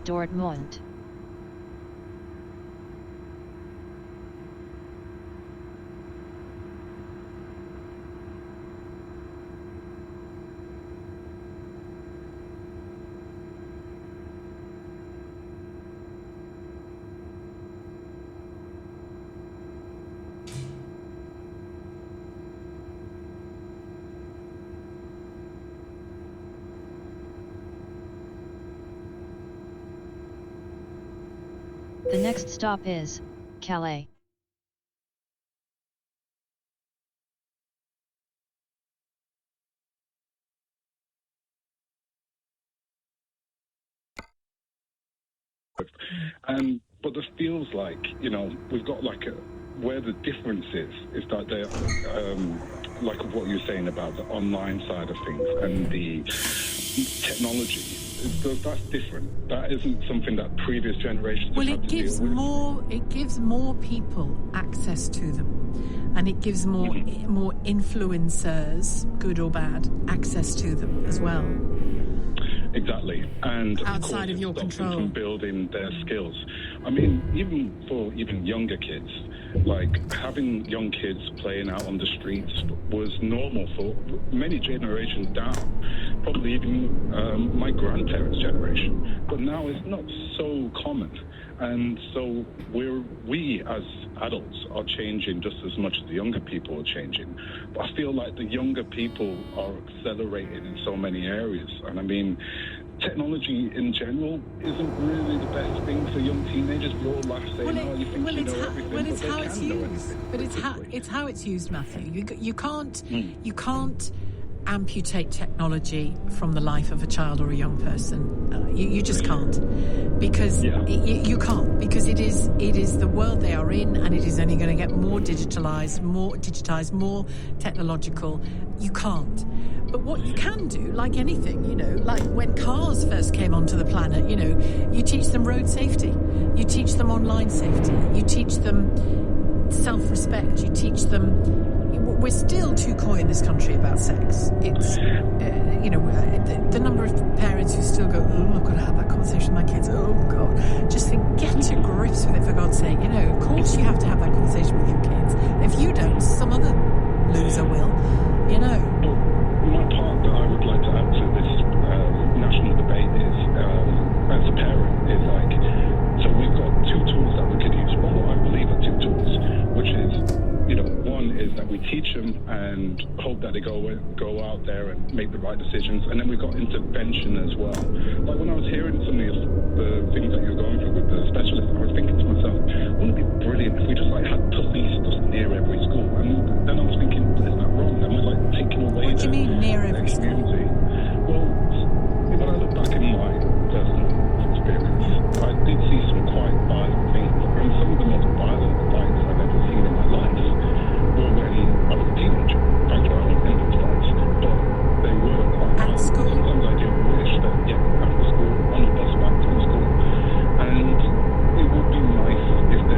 Dortmund. The next stop is Calais. But this feels like, you know, we've got like where the difference is that they're like what you're saying about the online side of things and the technology. That's different. That isn't something that previous generations have had to deal with. It gives more people access to them, and it gives more influencers, good or bad, access to them as well. Exactly, and outside of your control, from building their skills. I mean, even for younger kids, like having young kids playing out on the streets was normal for many generations down, probably even my grandparents' generation. But now it's not so common, and so we as adults are changing just as much as the younger people are changing. But I feel like the younger people are accelerating in so many areas, and I mean, technology in general isn't really the best thing for young teenagers. We all laugh saying, "Oh, you think you know everything," well, it's but how they it's can know used. anything. But it's how it's used, Matthew. You can't amputate technology from the life of a child or a young person. You just can't, because you can't, because it is the world they are in, and it is only going to get more digitized, more technological. You can't. But what you can do, like anything, you know, like when cars first came onto the planet, you know, you teach them road safety, you teach them online safety, you teach them self-respect, you teach them. We're still too coy in this country about sex. It's, you know, the number of parents who still go, "Oh, I've got to have that conversation with my kids." Oh, God. Just think, get to grips with it, for God's sake. You know, of course you have to have that conversation with your kids. If you don't, some other loser will, you know. My part that I would like to add to this national debate is, as a parent, is like, so we've got two tools that we could use. Well, I believe are two tools, which is, you know, one is that we teach them and hope that they go out there and make the right decisions, and then we've got intervention as well. Like when I was hearing some of the things that you're going through with the specialist, I was thinking to myself, wouldn't it be brilliant if we just like had police just near every school? And then I was thinking, is that wrong? Am I like taking away? What do you mean near every school? Well, when I look back in my personal experience, I did see some quite violent things, and some of the most violent fights I've ever seen in my life were when I was a teenager. Frankly, I don't think it's fights, but they were quite violent. At school? Sometimes I do wish that, after school, on the bus back from school, and it would be nice if there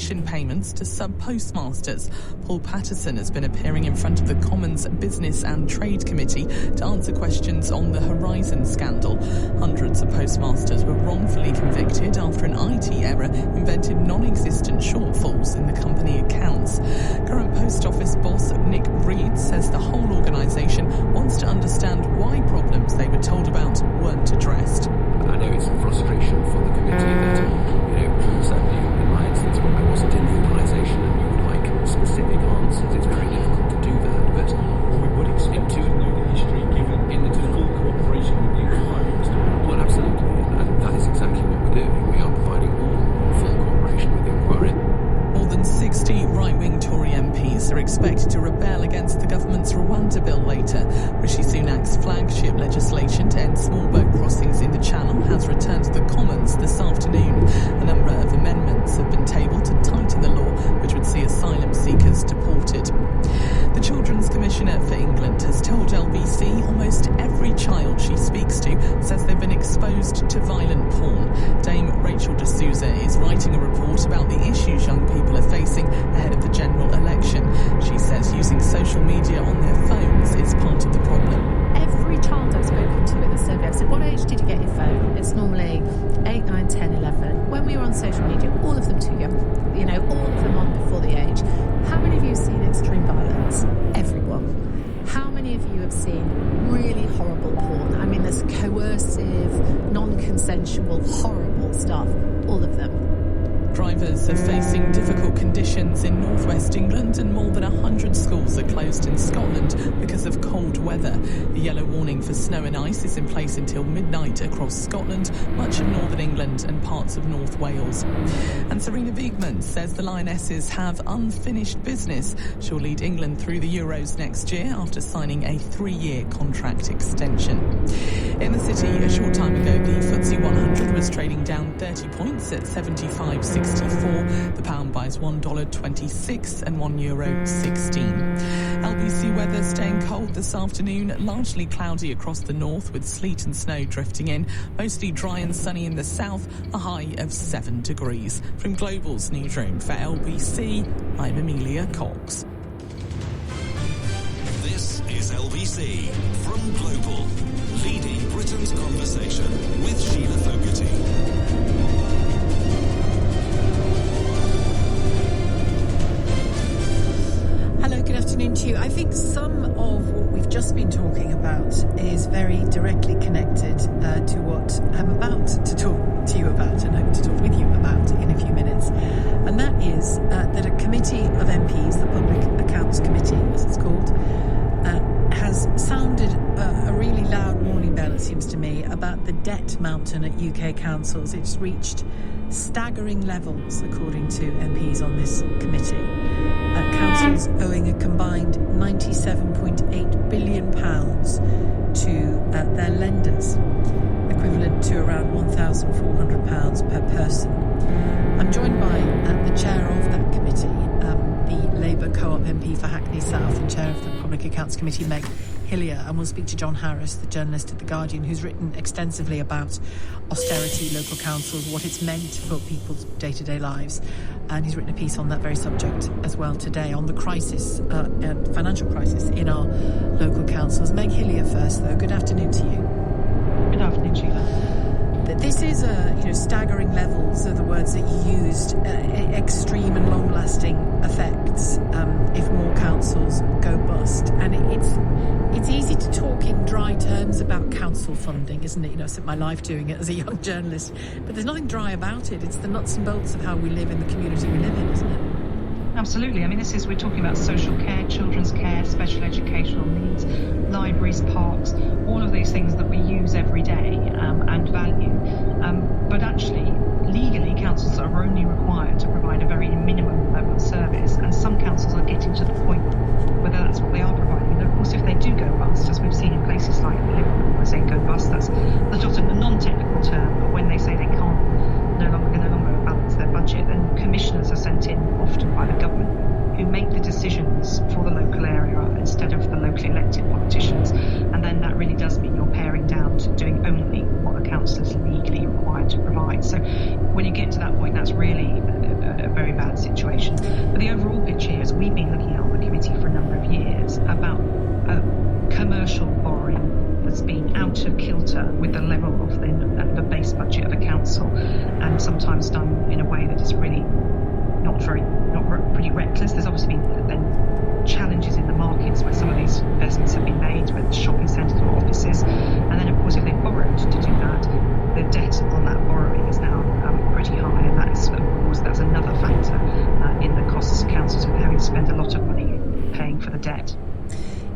commission payments to sub-postmasters. Paul Patterson has been appearing in front of the Commons Business and Trade Committee to answer questions on the Horizon scandal. Hundreds of postmasters were wrongfully convicted after an IT error invented non-existent shortfalls in the company accounts. Current Post Office boss Nick Reed says the whole organisation wants to understand why problems they were told about weren't addressed. I know it's a frustration for the committee that, certainly in my instance, when I wasn't in the organisation and you would like specific answers, it's very difficult to do that, but we would expect to know the history given in the full cooperation with the inquiry. Well, absolutely, and that is exactly what we're doing. We are providing all full cooperation with the inquiry. More than 60 right-wing Tory MPs are expected to rebel against the government's Rwanda bill later. Rishi Sunak's flagship legislation to end small boat crossings in the Channel has returned to the Commons this afternoon. A number of amendments have been tabled to tighten the law, which would see asylum seekers deported. The Children's Commissioner for England has told LBC almost every child she speaks to says they've been exposed to violent porn. Dame Rachel D'Souza is writing a report about the issues young people are facing ahead of the general election. She says using social media on their phones is part of the problem. Every child I've spoken to in the survey, I've said, what age did you get your phone? It's normally 8, 9, 10, 11. When we were on social media, all of them too young. All of them on before the age. How many of you have seen extreme violence? Everyone. How many of you have seen really horrible porn? I mean, there's coercive, non-consensual, horrible stuff. All of them. Drivers are facing difficult conditions in northwest England, and more than 100 schools are closed in Scotland because of cold weather. The yellow warning for snow and ice is in place until midnight across Scotland, much of northern England and parts of North Wales. And Serena Wiegmann says the Lionesses have unfinished business. She'll lead England through the Euros next year after signing a 3-year contract extension. In the city, a short time ago, the FTSE 100 was trading down 30 points at 75.64. The pound buys $1.26 and €1.16. LBC weather staying cold this afternoon, largely cloudy across the north with sleet and snow drifting in, mostly dry and sunny in the south, a high of 7 degrees. From Global's newsroom for LBC, I'm Amelia Cox. This is LBC from Global, leading Britain's conversation with Sheila Fogarty. Hello, good afternoon to you. I think some of what we've just been talking about is very directly connected to what I'm about to talk to you about and hope to talk with you about in a few minutes. And that is that a committee of MPs, the Public Accounts Committee, as it's called, has sounded a really loud warning bell, it seems to me, about the debt mountain at UK councils. It's reached staggering levels, according to MPs on this committee. Councils owing a combined £97.8 billion to their lenders, equivalent to around £1,400 per person. I'm joined by the chair of that committee, the Labour Co-op MP for Hackney South and chair of the Public Accounts Committee, Meg Hillier, and we'll speak to John Harris, the journalist at The Guardian, who's written extensively about austerity, local councils, what it's meant for people's day-to-day lives. And he's written a piece on that very subject as well today, on the crisis, financial crisis in our local councils. Meg Hillier first, though. Good afternoon to you. Good afternoon, Sheila. This is, staggering levels are the words that you used, extreme and long-lasting effects if more councils go bust. And it's easy to talk in dry terms about council funding, isn't it? I spent my life doing it as a young journalist. But there's nothing dry about it. It's the nuts and bolts of how we live in the community we live in, isn't it? Absolutely. I mean, we're talking about social care, children's care, special educational needs, libraries, parks, all of these things that we use every day and value. But actually, legally, councils are only required to provide a very minimum level of service. And some councils are getting to the point whether that's what they are providing. And of course, if they do go bust, as we've seen in places like Liverpool, when they say go bust, that's not a non-technical term, but when they say they can no longer balance their budget, then commissioners are sent in, often by the government, who make the decision decisions for the local area instead of the locally elected politicians, and then that really does mean you're paring down to doing only what the council is legally required to provide. So when you get to that point, that's really a very bad situation. But the overall picture here is we've been looking at on the committee for a number of years about commercial borrowing that's been out of kilter with the level of the base budget of a council, and sometimes done in a way that is really pretty reckless. There's obviously been then challenges in the markets where some of these investments have been made, whether it's shopping centres or offices, and then of course if they borrowed to do that, the debt on that borrowing is now pretty high, and that's another factor in the costs councils are having to spend a lot of money paying for the debt.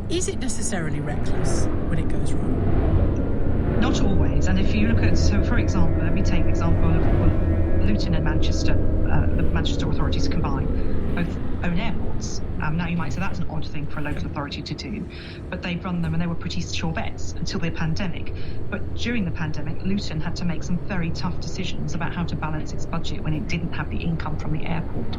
Is it necessarily reckless when it goes wrong? Not always. And if you look at, so for example, let me take the example of Luton and Manchester, the Manchester authorities combined, both own airports. Now you might say that's an odd thing for a local authority to do, but they've run them and they were pretty sure bets until the pandemic. But during the pandemic, Luton had to make some very tough decisions about how to balance its budget when it didn't have the income from the airport.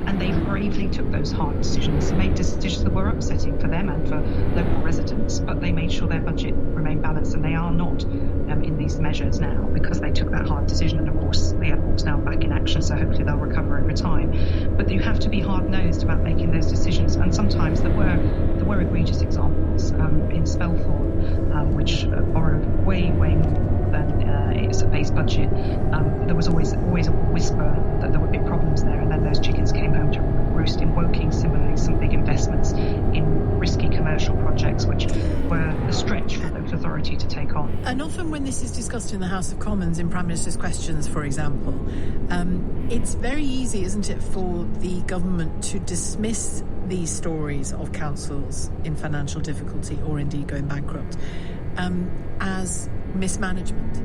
And they bravely took those hard decisions, made decisions that were upsetting for them and for local residents, but they made sure their budget remained balanced, and they are not in these measures now because they took that hard decision. And of course, the airport's now back in action, so hopefully they'll recover over time. But you have to be hard-nosed about making those decisions, and sometimes there were egregious examples in Spelthorne, which borrowed way more than its base budget. There was always a whisper that there would be problems there, and then those chickens came home to roost. In Woking, similarly, some big investments in risky commercial projects, which were a stretch for the local authority to take on. And often when this is discussed in the House of Commons, in Prime Minister's questions, for example, it's very easy, isn't it, for the government to dismiss these stories of councils in financial difficulty or indeed going bankrupt as mismanagement.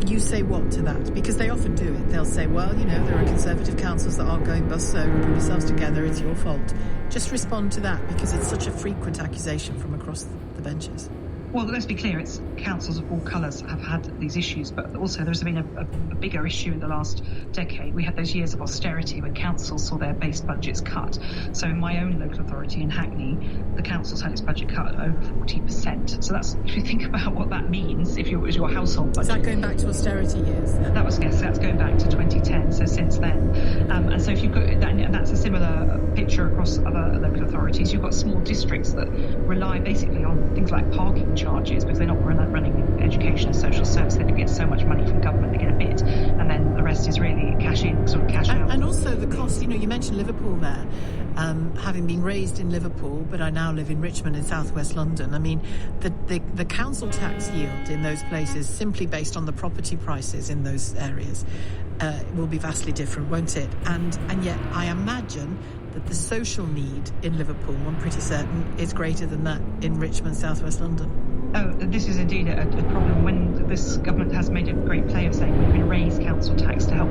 You say what to that? Because they often do it. They'll say, well, there are Conservative councils that aren't going bust, so pull yourselves together, it's your fault. Just respond to that, because it's such a frequent accusation from across the benches. Well, let's be clear, it's councils of all colours have had these issues, but also there's been a bigger issue in the last decade. We had those years of austerity where councils saw their base budgets cut. So in my own local authority in Hackney, the council's had its budget cut over 40%. So that's, if you think about what that means, if it was your household budget. Is that going back to austerity years then? That's going back to 2010, so since then. And so if you've got that, and that's a similar picture across other local authorities. You've got small districts that rely basically on things like parking charges, because they're not running education and social service. They don't get so much money from government, they get a bit, and then the rest is really cash in, sort of cash out. And also the cost, you mentioned Liverpool there. Having been raised in Liverpool, but I now live in Richmond in southwest London. I mean, the council tax yield in those places, simply based on the property prices in those areas, will be vastly different, won't it? And yet I imagine that the social need in Liverpool, I'm pretty certain, is greater than that in Richmond, southwest London. Oh, this is indeed a problem when this government has made a great play of saying we can raise council tax to help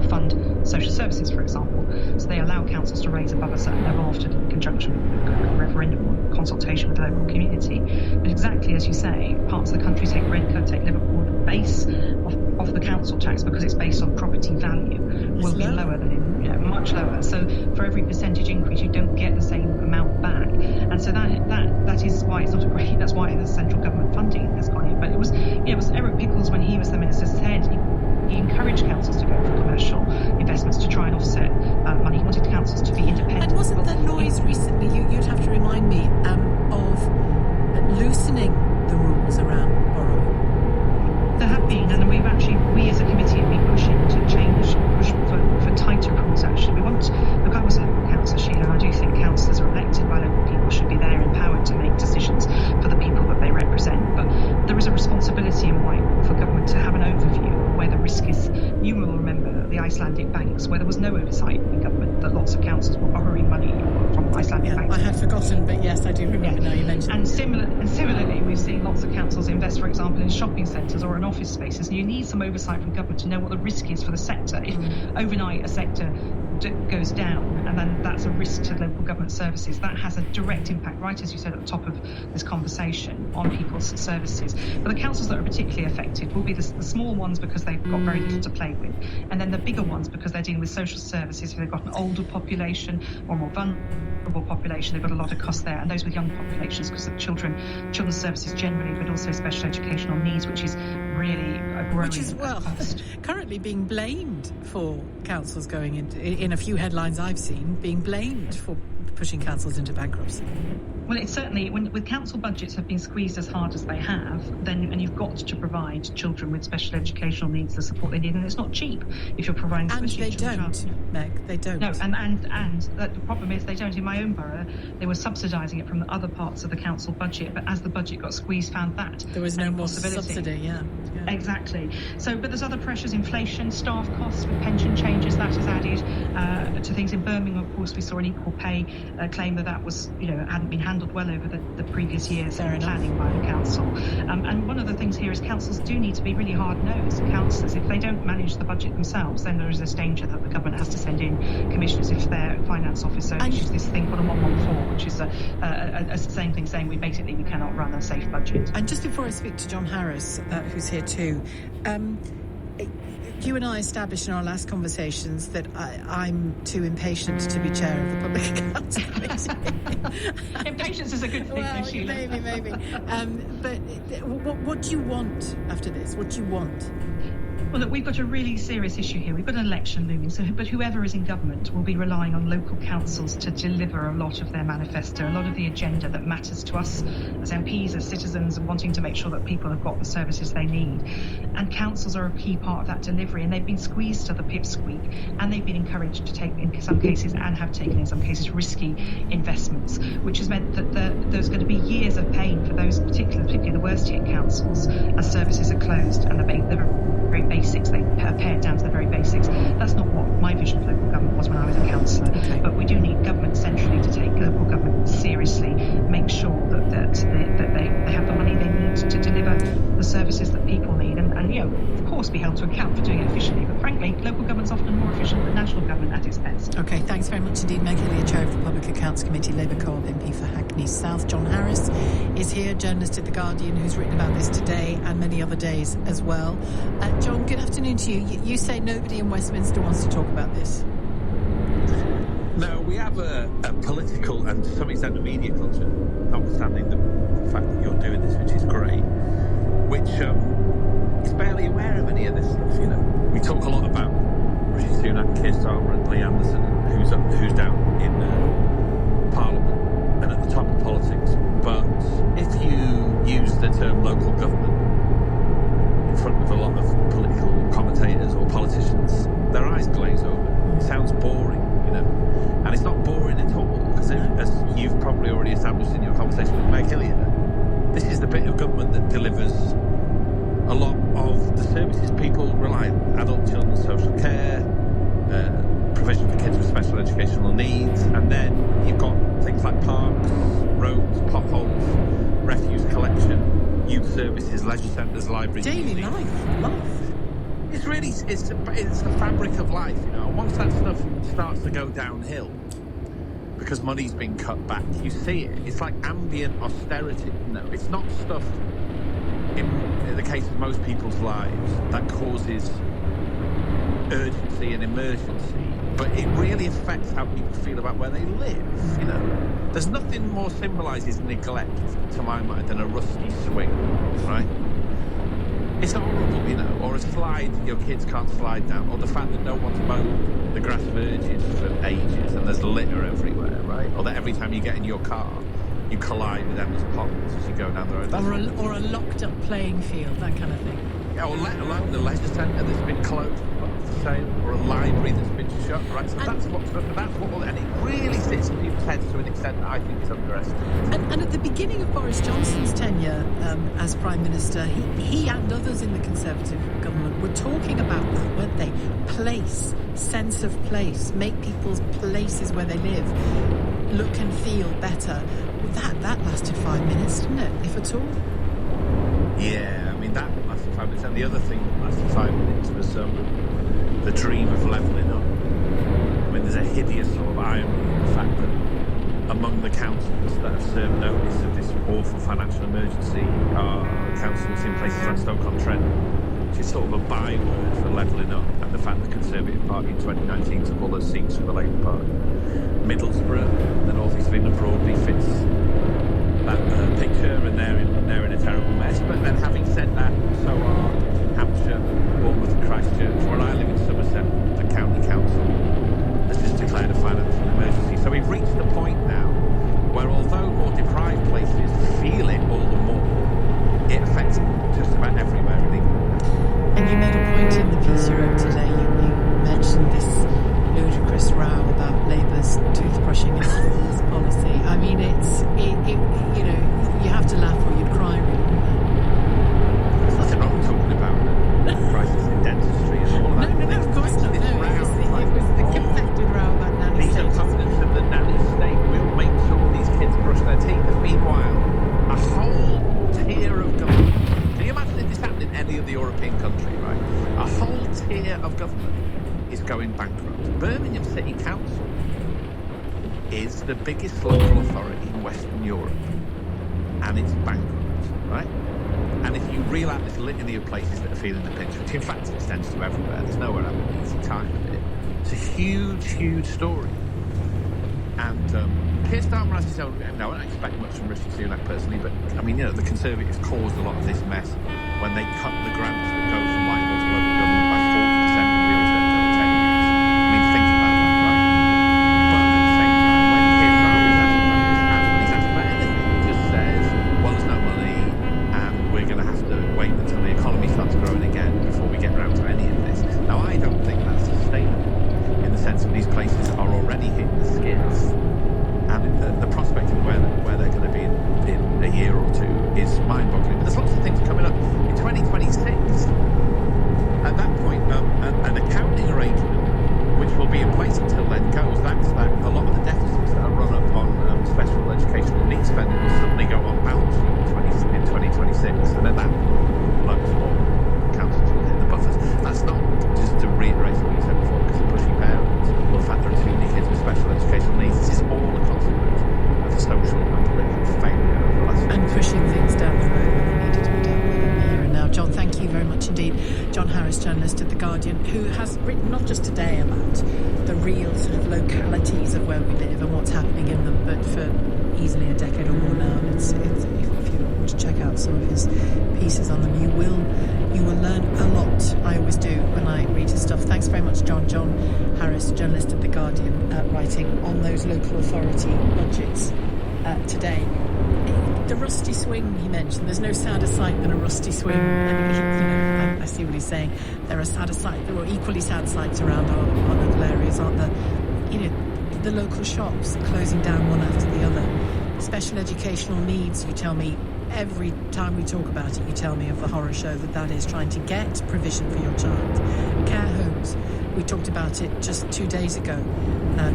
fund social services, for example. So they allow councils to raise above a certain level, often in conjunction with a referendum or consultation with the local community. But exactly as you say, parts of the country, take Redcar, take Liverpool, the base of the council tax, because it's based on property value, will be lower than in much lower. So for every percentage increase, you don't get the same amount back, and so that is why it's not a great. That's why the central government funding has gone in. But it was Eric Pickles, when he was the minister, said he encouraged councils to go for commercial investments to try and offset money. He wanted councils to be independent. And wasn't there noise recently? You'd have to remind me of loosening the rules around borrowing. There have been, and we as a committee have been pushing to push for tighter rules. Actually, I was a councillor, Sheila, and I do think councillors are elected by local people should be there empowered to make decisions for the people that they represent. But there is a responsibility in Whitehall for government to have an overview of where the risk is. You will remember the Icelandic banks, where there was no oversight in government, that lots of councils were borrowing money from Icelandic banks. I had forgotten, but yes, I do remember now you mentioned. And similarly, we've seen lots of councils invest, for example, in shopping centres or in office spaces, and you need some oversight from government to know what the risk is for the sector. If overnight a sector goes down, and then that's a risk to local government services. That has a direct impact, right as you said at the top of this conversation, on people's services. But the councils that are particularly affected will be the small ones because they've got very little to play with, and then the bigger ones because they're dealing with social services. If they've got an older population or more vulnerable population, they've got a lot of cost there, and those with young populations because of children's services generally, but also special educational needs, which is really a growing cost. Currently being blamed for councils going in a few headlines I've seen, being blamed for pushing councils into bankruptcy. Well, it's certainly, with council budgets have been squeezed as hard as they have, and you've got to provide children with special educational needs the support they need, and it's not cheap if you're providing. And they don't, Meg. They don't. No, and the problem is they don't. In my own borough, they were subsidising it from the other parts of the council budget, but as the budget got squeezed, found that there was no more subsidy. Yeah. Exactly. So, but there's other pressures: inflation, staff costs with pension changes that has added to things. In Birmingham, of course, we saw an equal pay claim that was, hadn't been handled well over the previous years in planning by the council. And one of the things here is councils do need to be really hard-nosed. Councillors, if they don't manage the budget themselves, then there is this danger that the government has to send in commissioners if their finance officer issues this thing called a 114, which is a same thing saying we cannot run a safe budget. And just before I speak to John Harris, who's here too, you and I established in our last conversations that I'm too impatient to be chair of the Public Accounts Committee. Impatience is a good thing, well, Sheila. Maybe. But what do you want after this? What do you want? Well, look, we've got a really serious issue here. We've got an election looming, but whoever is in government will be relying on local councils to deliver a lot of their manifesto, a lot of the agenda that matters to us as MPs, as citizens, and wanting to make sure that people have got the services they need. And councils are a key part of that delivery, and they've been squeezed to the pipsqueak, and they've been encouraged to take, in some cases, and have taken in some cases, risky investments, which has meant that there's going to be years of pain for those particularly the worst hit councils as services are closed and the very basics, they pare it down to the very basics. That's not what my vision of local government was when I was a councillor. Okay. But we do need government centrally to take local government seriously, make sure that they have the money they need to deliver the services that people need, and of course be held to account for doing it efficiently. But frankly, local government's often more efficient than national government at its best. Okay, thanks very much indeed. Meg Hillier, Chair of the Public Accounts Committee, Labour Co-op MP for Hackney South. John Harris is here, journalist at The Guardian, who's written about this today and many other days as well. John, good afternoon to you. You say nobody in Westminster wants to talk about this. No, we have a political and to some extent a media culture, notwithstanding the fact that you're doing this, which is great, which is barely aware of any of this stuff. We talk a lot about Rishi Sunak, Keir Starmer and Lee Anderson, who's down in Parliament and at the top of politics. But if you use the term local government in front of a lot of political commentators or politicians, their eyes glaze over. It sounds boring, and it's not boring at all, because as you've probably already established in your conversation with Meg Hillier, this is the bit of government that delivers a lot of the services people rely on: adult children's social care, provision for kids with special educational needs, and then you've got things like parks, roads, potholes, refuse collection, youth services, leisure centres, libraries, daily life. It's the fabric of life, And once that stuff starts to go downhill, because money's been cut back, you see it. It's like ambient austerity. It's not stuff in the case of most people's lives that causes urgency and emergency, but it really affects how people feel about where they live. There's nothing more symbolises neglect to my mind than a rusty swing, right? It's horrible, or a slide your kids can't slide down, or the fact that no one's mowed the grass verges for ages and there's litter everywhere, right? Or that every time you get in your car, you collide with endless potholes as you go down the road. Or a locked-up playing field, that kind of thing. Yeah, or let alone the leisure centre that's been closed for sale, or a library that's been shut, right? So that's what, and it really sits in people's heads to an extent that I think is underestimated. And at the beginning of Boris Johnson's tenure as Prime Minister, he and others in the Conservative government were talking about that, weren't they? Place, sense of place, make people's places where they live look and feel better. Well, that lasted 5 minutes, didn't it, if at all? Yeah, that lasted 5 minutes. And the other thing that lasted 5 minutes was the dream of levelling up. mean, there's a hideous sort of irony in the fact that among the councils that have served notice of this awful financial emergency are councils in places like Stoke-on-Trent, which is sort of a byword for levelling up, and the fact that the Conservative Party in 2019 took all those seats from the Labour Party. Middlesbrough, the North East of England, broadly fits that picture, and they're in a terrible mess. But then, having said that, so are Hampshire, Bournemouth and Christchurch. Where I live in Somerset, the county council has just declared a financial emergency. So we've reached the point now where, although more deprived places feel it all the more, it affects just about everywhere in England. And you made a point in the piece you wrote today. You mentioned this ludicrous row about Labour's toothbrushing policy. I mean, you know, you have to laugh or you'd cry, really. There's nothing wrong with talking about the crisis in dentistry and all of that. No, of course not. No, it was the confected row about nanny these state. These opponents of the nanny state will make sure these kids brush their teeth. And meanwhile, a whole tier of government. Can you imagine if this happened in any of the European country, right? A whole tier of government is going bankrupt. Birmingham City Council is the biggest local authority in Western Europe, and it's bankrupt, right? And if you reel out this litany of places that are feeling the pinch, which in fact extends to everywhere, there's nowhere having an easy time with it. It's a huge, huge story. And Keir Starmer has his own. Now, I don't expect much from Rishi Sunak personally, but I mean, you know, the Conservatives caused a lot of this mess when they cut the grants that go from Whitehall to local government by 40% in real terms over 10 years. I mean, think about that, right? But at the same time, when Keir Starmer is asked about this, as when he's asked about anything, he just says, well, there's no money, and we're going to have to wait until the economy starts growing again before we get around to any of this. Now, I don't think that's sustainable in the sense that these places are already hitting the skids. And the prospect of where they're going to be in a year or two is mind-boggling. But there's lots of things coming up in 2026. At that point, an accounting arrangement, which will be in place until then, goes. That's that a lot of the deficits that are run up on special educational needs spending will suddenly go on balance sheet in 2026, and at that loads more councils will hit the buffers. That's not just to reiterate what you said before, because of pushy parents or the fact there are too many kids with special educational needs. This is all a consequence of the social and political failure of the last And pushing things down the road when they needed to be dealt with in the here and now. John, thank you very much indeed. John Harris, journalist at The Guardian, who has written not just today about the real sort of localities of where we live and what's happening in them, but for easily a decade or more now. And it's if you want to check out some of his pieces on them, you will learn a lot. I always do when I read his stuff. Thanks very much, John. John Harris, journalist at The Guardian, writing on those local authority budgets today. The rusty swing he mentioned. There's no sadder sight than a rusty swing. And, I see what he's saying. There are sadder sights, there are equally sad sights around our local areas, aren't there? You know, the local shops closing down one after the other. Special educational needs, you tell me, every time we talk about it, you tell me of the horror show that is, trying to get provision for your child. Care homes, we talked about it just 2 days ago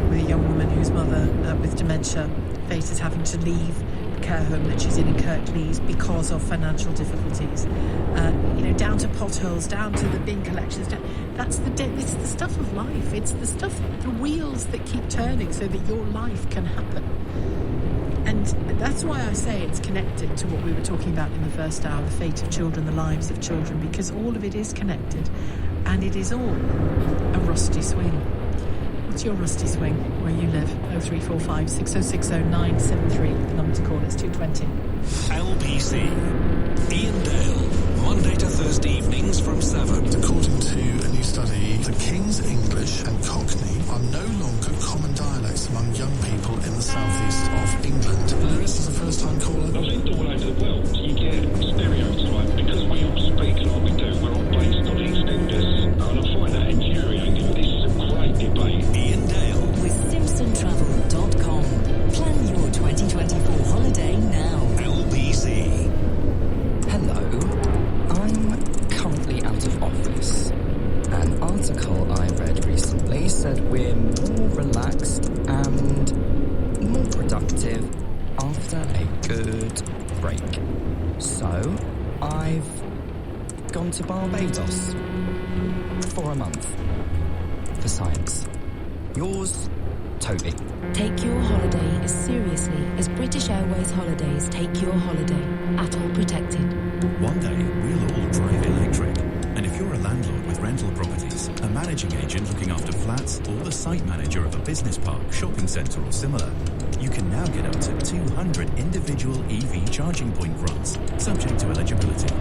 with a young woman whose mother with dementia faces having to leave the care home that she's in Kirklees because of financial difficulties. Down to potholes, down to the bin collections. It's the stuff of life. It's the stuff, the wheels that keep turning so that your life can happen. And that's why I say it's connected to what we were talking about in the first hour, the fate of children, the lives of children, because all of it is connected, and it is all a rusty swing. What's your rusty swing where you live? 0345 6060 973. The number to call is 220. LBC. Ian Dale, Monday to Thursday evenings from 7. According to a new study, the King's English and Cockney are no longer common dialects among young people in the southeast of England. Lewis is a first-time caller. I think all over the world you get stereotype because we all speak like we do. We're all based on EastEnders, and I find that infuriating. This is a great debate. Ian Dale with SimpsonTravel.com. Plan your 2024 holiday now. LBC. Hello, I'm currently out of office. An article I read recently said we're more relaxed and more productive after a good break. So, I've gone to Barbados for a month. For science. Yours, Toby. Take your holiday as seriously as British Airways Holidays take your holiday. At all protected. One day, we'll all drive electric. And if you're a landlord with rental properties, a managing agent looking after flats, or the site manager of a business park, shopping centre or similar, you can now get up to 200 individual EV charging point grants, subject to eligibility.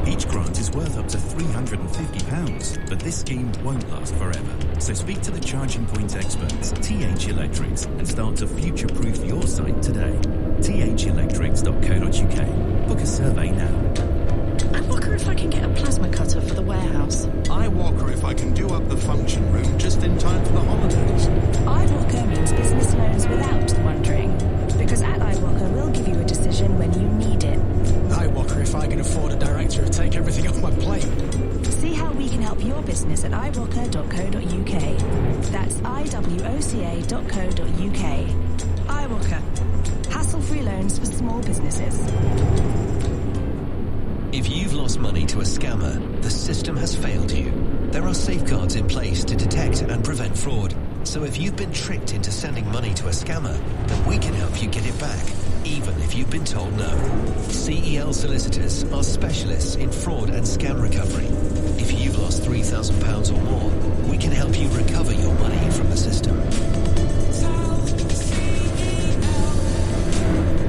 Each grant is worth up to £350, but this scheme won't last forever. So speak to the charging point experts, TH Electrics, and start to future-proof your site today. thelectrics.co.uk. Book a survey now. I wonder if I can get a plasma cutter for the warehouse. I wonder if I can do up the function room just in time for the holidays. iWalker means business loans without the wondering. Because at iWalker, we'll give you a decision when you need it. I wonder if I can afford a director to take everything off my plate. See how we can help your business at iWalker.co.uk. That's iwoca.co.uk. iWalker. Hassle-free loans for small businesses. If you've lost money to a scammer, the system has failed you. There are safeguards in place to detect and prevent fraud. So if you've been tricked into sending money to a scammer, then we can help you get it back, even if you've been told no. CEL Solicitors are specialists in fraud and scam recovery. If you've lost £3,000 or more, we can help you recover your money from the system.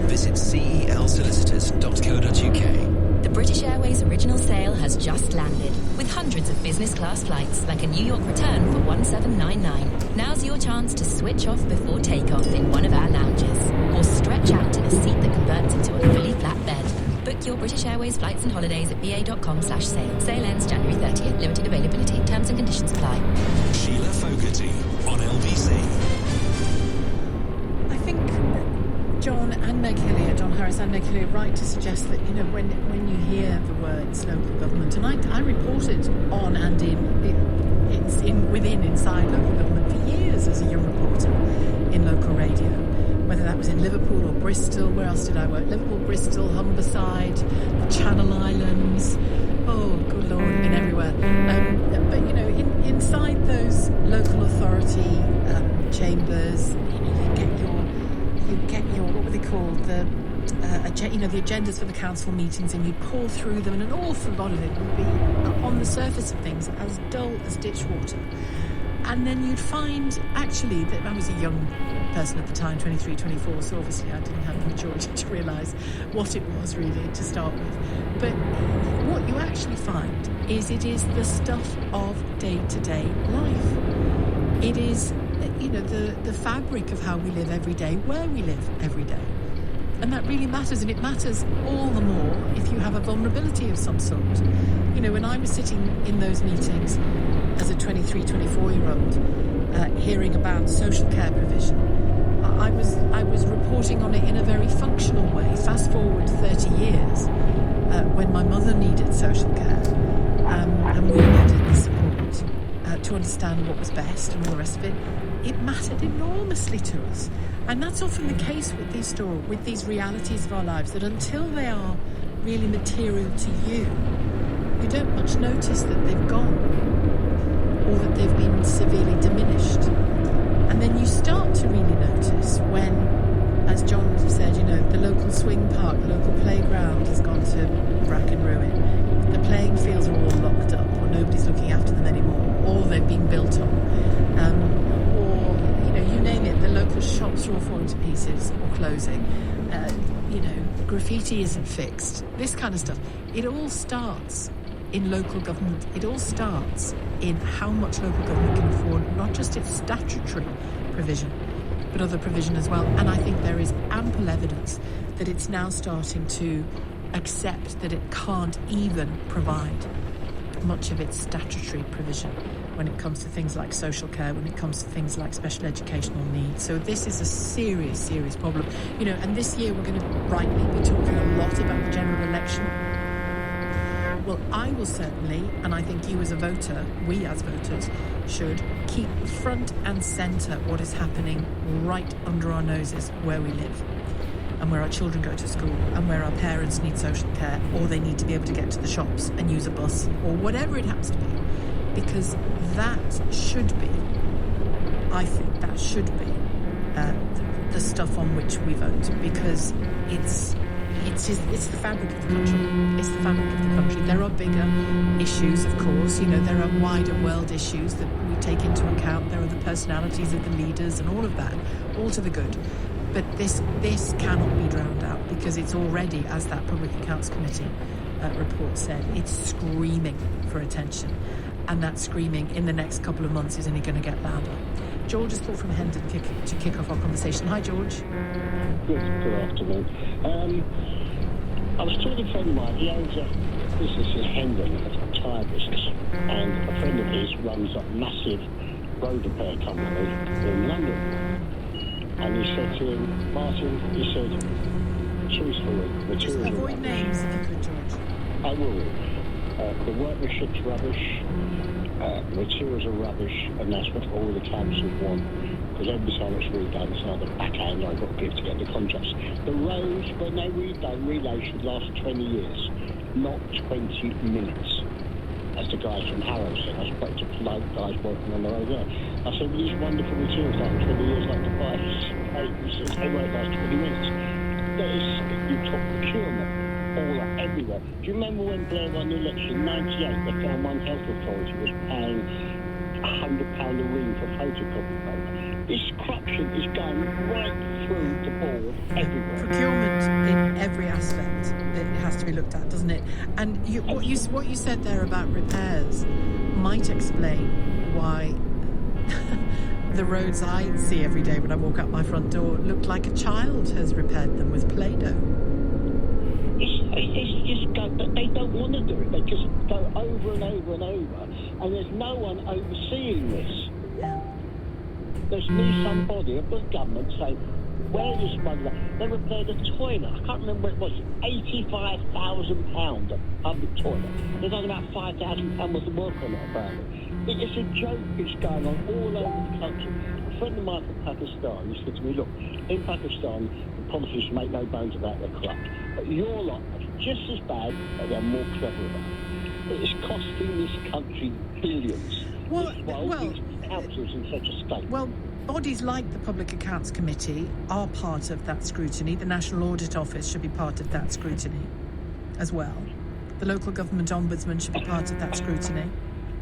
Visit celsolicitors.co.uk. The British Airways original sale has just landed, with hundreds of business class flights like a New York return for $1799. Now's your chance to switch off before takeoff in one of our lounges, or stretch out in a seat that converts into a fully flat bed. Book your British Airways flights and holidays at ba.com/sale. Sale ends January 30th. Limited availability. Terms and conditions apply. Sheila Fogarty on LBC. I think John and Meg Hillier, John Harris and Meg Hillier, right to suggest that, you know, when you hear the words local government, and I reported on and inside local government for years as a young reporter in local radio, whether that was in Liverpool or Bristol. Where else did I work? Liverpool, Bristol, Humberside, the Channel Islands. Oh, good Lord, I've been everywhere. But, you know, inside those local authority chambers, you know, you get your what were they called, the agendas for the council meetings, and you'd pour through them, and an awful lot of it would be on the surface of things as dull as ditch water. And then you'd find, actually, that I was a young person at the time, 23, 24, so obviously I didn't have the maturity to realise what it was really to start with. But what you actually find is it is the stuff of day-to-day life. It is, you know, the fabric of how we live every day, where we live every day. And that really matters, and it matters all the more if you have a vulnerability of some sort. You know, when I was sitting in those meetings as a 23, 24-year-old, hearing about social care provision, I was reporting on it in a very functional way. Fast forward 30 years, when my mother needed social care, and we needed the support to understand what was best and all the rest of it, it mattered enormously to us. And that's often the case with these stories, with these realities of our lives, that until they are really material to you, you don't much notice that they've gone or that they've been severely diminished. And then you start to really notice when, as John said, you know, the local swing park, the local playground has gone to rack and ruin. The playing fields are all locked up, or nobody's looking after them anymore, or they've been built on. Or, you know, you name it, the local shops are all falling to pieces or closing. You know, graffiti isn't fixed. This kind of stuff. It all starts in local government. It all starts in how much local government can afford, not just its statutory provision, but other provision as well. And I think there is ample evidence that it's now starting to accept that it can't even provide much of its statutory provision when it comes to things like social care, when it comes to things like special educational needs. So this is a serious, serious problem. You know, and this year we're going to rightly be talking a lot about the general election. Well, I will certainly, and I think you as a voter, we as voters, should keep front and centre what is happening right under our noses where we live, and where our children go to school, and where our parents need social care, or they need to be able to get to the shops and use a bus, or whatever it happens to be, because that should be I think that should be the stuff on which we vote, because it's the fabric of the country. It's the fabric of the country. There are bigger issues, of course. You know, there are wider world issues that we take into account. There are the personalities of the leaders and all of that, all to the good. But this cannot be drowned out, because it's already, as that Public Accounts Committee report said, it's screaming for attention. And that screaming in the next couple of months is only going to get louder. George has called from Hendon to kick off our conversation. Hi, George. Good afternoon. I was talking to a friend of mine. He owns a business in Hendon, a tyre business, and a friend of his runs a massive road repair company in London. And he said to him, Martin, he said, truthfully, just avoid names if you could, George. I will. The workmanship's rubbish, materials are rubbish, and that's what all the councils want. Because every time it's redone, it's like the backhand I've got to give to get the contracts. The roads, when they redone, relay should last 20 years, not 20 minutes. As the guys from Harrow said, I spoke to guys working on the road there. I said, well, these wonderful materials like 20 years, like the bikes, he says, they won't last 20 minutes. You talk procurement. All everywhere. Do you remember when Blair won the election in 98, they found one health authority was paying £100 a ring for photocopy paper? This corruption is going right through the board everywhere. Procurement in every aspect, it has to be looked at, doesn't it? And what you said there about repairs might explain why the roads I see every day when I walk out my front door look like a child has repaired them with Play-Doh. It's just go, but they don't want to do it. They just go over and over and over, and there's no one overseeing this. There's somebody at the government saying, where is money? They repaired a toilet. I can't remember what it was. £85,000 a public toilet. There's only about £5,000 worth of work on it, apparently. It's a joke that's going on all over the country. A friend of mine from Pakistan, he said to me, look, in Pakistan, the politicians make no bones about their corrupt. But your lot are just as bad, but they're more clever about it. It's costing this country billions. These councils in such a state. Well, bodies like the Public Accounts Committee are part of that scrutiny. The National Audit Office should be part of that scrutiny as well. The local government ombudsman should be part of that scrutiny.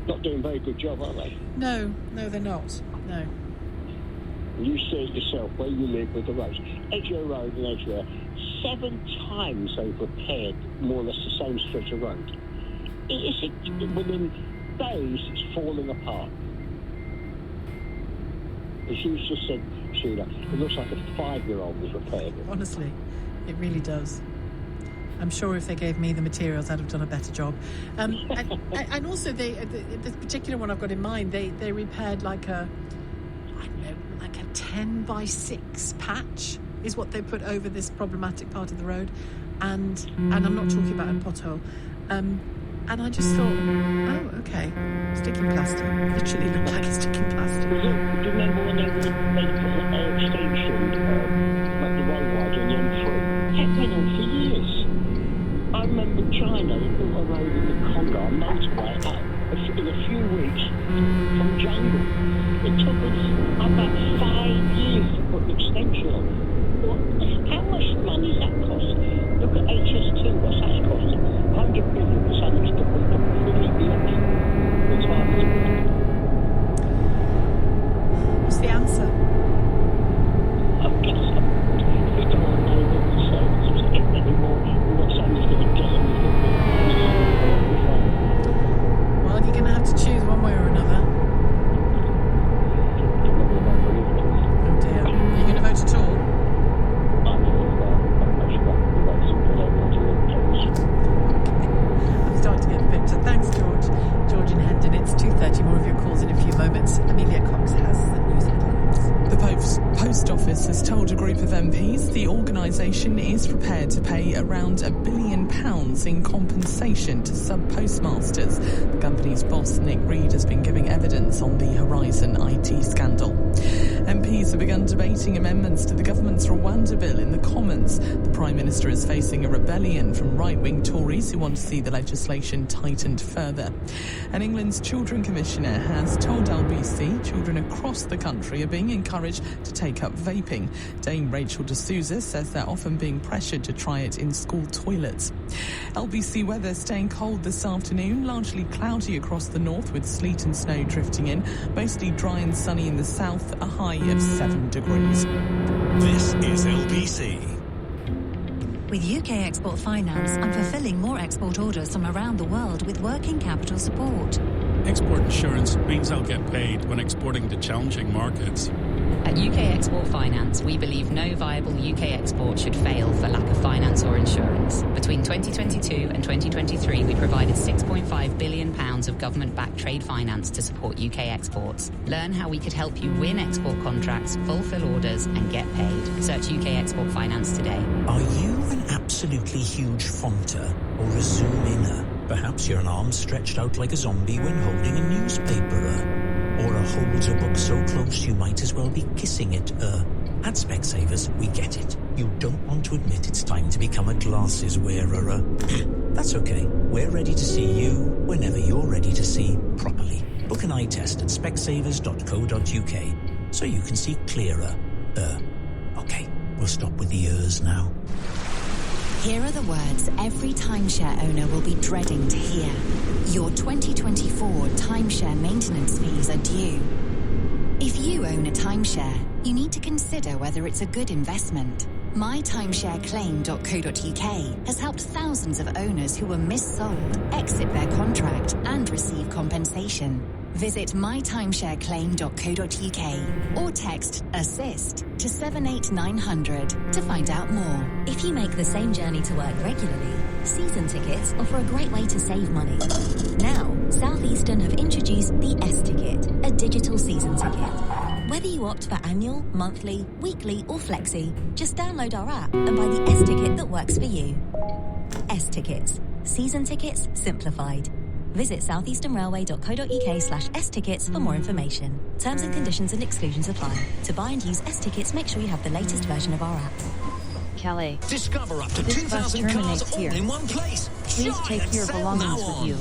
Not doing a very good job, are they? No, they're not. No. You see it yourself where you live with the roads. Edgware Road and Edgware, 7 times they've repaired more or less the same stretch of road. Within days, it's falling apart. As you just said, Sheila, it looks like a 5-year-old was repaired. Honestly, it really does. I'm sure if they gave me the materials, I'd have done a better job. And also, the particular one I've got in mind, they repaired like a 10 by 6 patch is what they put over this problematic part of the road, and I'm not talking about a pothole. And I just thought, oh, okay, sticking plaster. Literally looked like a sticking plaster. Do you remember when they put an extension, like the road wide on the M3? That went on for years. I remember China, they built a road in the Congo, a motorway, in a few weeks from jungle. It took us about 5 years to put an extension on. How much money does that cost? Look at HS2, what's that costing? 100 billion for something that we completely retirement. What's the answer? I guess we don't want no government services anymore. We want something that's going to get them. Well, you're going to have to choose one way or another. Oh dear. Are you going to vote at all? I'm starting to get the picture. Thanks, George. George in Hendon. It's 2:30. More of your calls in a few moments. Amelia Cox has the news headlines. The Post Office has told a group of MPs the organisation is prepared to pay around £1 billion in compensation to sub-postmasters. The company's boss, Nick Reed, has been giving evidence on the Horizon IT scandal. MPs have begun debating amendments to the government's Rwanda bill in the Commons. The Prime Minister is facing a rebellion from right-wing Tories who want to see the legislation tightened further. And England's Children Commissioner has told LBC children across the country are being encouraged to take up vaping. Dame Rachel D'Souza says they're often being pressured to try it in school toilets. LBC weather staying cold this afternoon, largely cloudy across the north with sleet and snow drifting in, mostly dry and sunny in the south, a high of 7 degrees. This is LBC. With UK Export Finance, I'm fulfilling more export orders from around the world with working capital support. Export insurance means I'll get paid when exporting to challenging markets. At UK Export Finance, we believe no viable UK export should fail for lack of finance or insurance. Between 2022 and 2023, we provided £6.5 billion of government-backed trade finance to support UK exports. Learn how we could help you win export contracts, fulfill orders, and get paid. Search UK Export Finance today. Are you an absolutely huge fonter or a zoom-inner? Perhaps you're an arm stretched out like a zombie when holding a newspaper, or holds a book so close you might as well be kissing it. At Specsavers, we get it. You don't want to admit it's time to become a glasses wearer. That's okay. We're ready to see you whenever you're ready to see properly. Book an eye test at specsavers.co.uk so you can see clearer. Okay, we'll stop with the now. Here are the words every timeshare owner will be dreading to hear. Your 2024 timeshare maintenance fees are due. If you own a timeshare, you need to consider whether it's a good investment. MyTimeshareClaim.co.uk has helped thousands of owners who were missold exit their contract and receive compensation. Visit mytimeshareclaim.co.uk or text ASSIST to 78900 to find out more. If you make the same journey to work regularly, season tickets offer a great way to save money. Now, Southeastern have introduced the S-Ticket, a digital season ticket. Whether you opt for annual, monthly, weekly or flexi, just download our app and buy the S-Ticket that works for you. S-Tickets. Season tickets simplified. Visit southeasternrailway.co.uk/S-Tickets for more information. Terms and conditions and exclusions apply. To buy and use S-Tickets, make sure you have the latest version of our app. Calais. Discover up to This bus 2,000 cars terminates all here. in one place. Please take your belongings with you.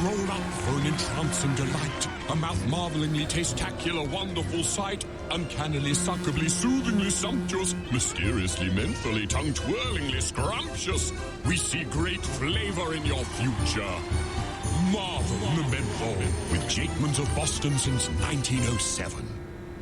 Roll up for an entrancing delight, a mouth-marvelingly tastacular, wonderful sight, uncannily, suckably, soothingly sumptuous, mysteriously, mentally, tongue-twirlingly scrumptious. We see great flavor in your future. Marvel in the menthol with Jakeman's of Boston since 1907.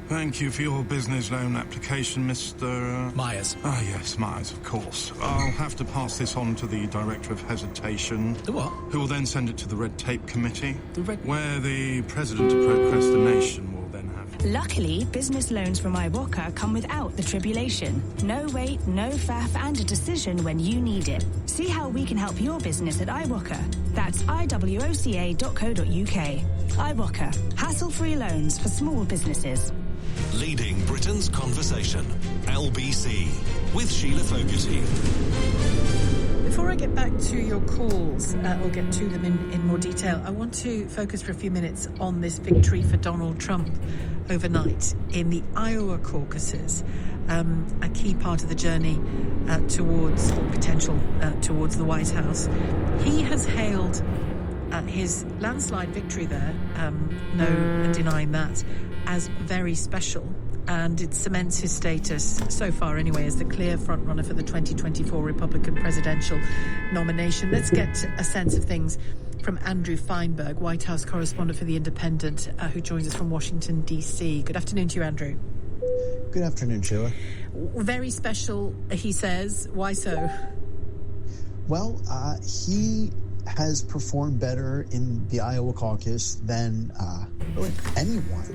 Thank you for your business loan application, Mr. Myers. Ah, yes, Myers, of course. I'll have to pass this on to the Director of Hesitation. The what? Who will then send it to the Red Tape Committee. The Red... Where the President of Procrastination will then have... Luckily, business loans from iWalker come without the tribulation. No wait, no faff, and a decision when you need it. See how we can help your business at iWalker. That's iwoca.co.uk. iWalker. Hassle-free loans for small businesses. Leading Britain's conversation. LBC with Sheila Fogarty. Before I get back to your calls, or get to them in more detail, I want to focus for a few minutes on this victory for Donald Trump overnight in the Iowa caucuses, a key part of the journey towards the White House. He has hailed his landslide victory there, no denying that, as very special, and it cements his status, so far anyway, as the clear frontrunner for the 2024 Republican presidential nomination. Let's get a sense of things from Andrew Feinberg, White House correspondent for The Independent, who joins us from Washington, D.C. Good afternoon to you, Andrew. Good afternoon, Sheila. Very special, he says. Why so? Well, he has performed better in the Iowa caucus than really anyone.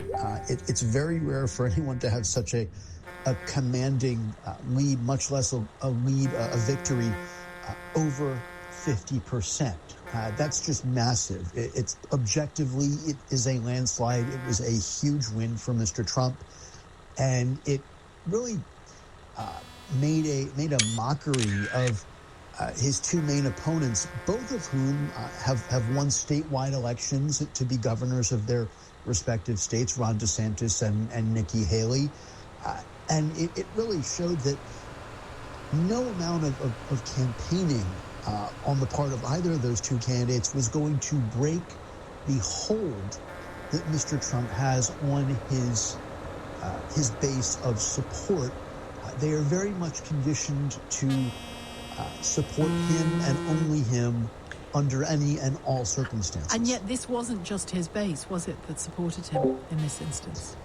It's very rare for anyone to have such a commanding lead, much less a victory over 50%. That's just massive. It's objectively, it is a landslide. It was a huge win for Mr. Trump, and it really made a mockery of his two main opponents, both of whom have won statewide elections to be governors of their respective states, Ron DeSantis and Nikki Haley. And it really showed that no amount of campaigning on the part of either of those two candidates was going to break the hold that Mr. Trump has on his base of support. They are very much conditioned to support him and only him under any and all circumstances. And yet this wasn't just his base, was it, that supported him in this instance?